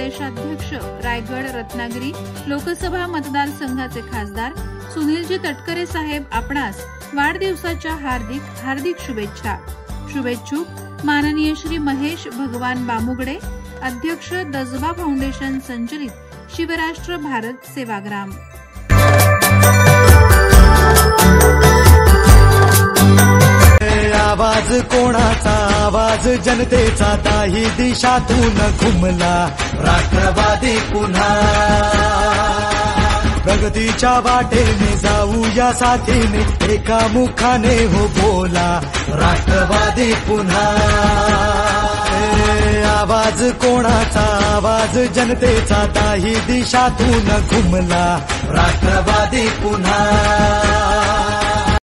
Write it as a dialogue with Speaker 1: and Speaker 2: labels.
Speaker 1: प्रदेशाध्यक्ष रायगड रत्नागिरी लोकसभा मतदारसंघाचे खासदार सुनीलजी तटकरे साहेब आपणास वाढदिवसाच्या हार्दिक शुभेच्छा। शुभेच्छुक माननीय श्री महेश भगवान बामुगडे, अध्यक्ष दजबा फाउंडेशन संचलित शिवराष्ट्र भारत सेवाग्राम।
Speaker 2: आवाज कोणाचा, आवाज जनतेचा, ताही दिशातून घुमला राष्ट्रवादी पुन्हा। प्रगतीच्या वाटेने जाऊया साथीने, एका मुखाने हो बोला राष्ट्रवादी पुन्हा। आवाज कोणाचा, आवाज जनतेचा, ताही दिशातून घुमला राष्ट्रवादी पुन्हा।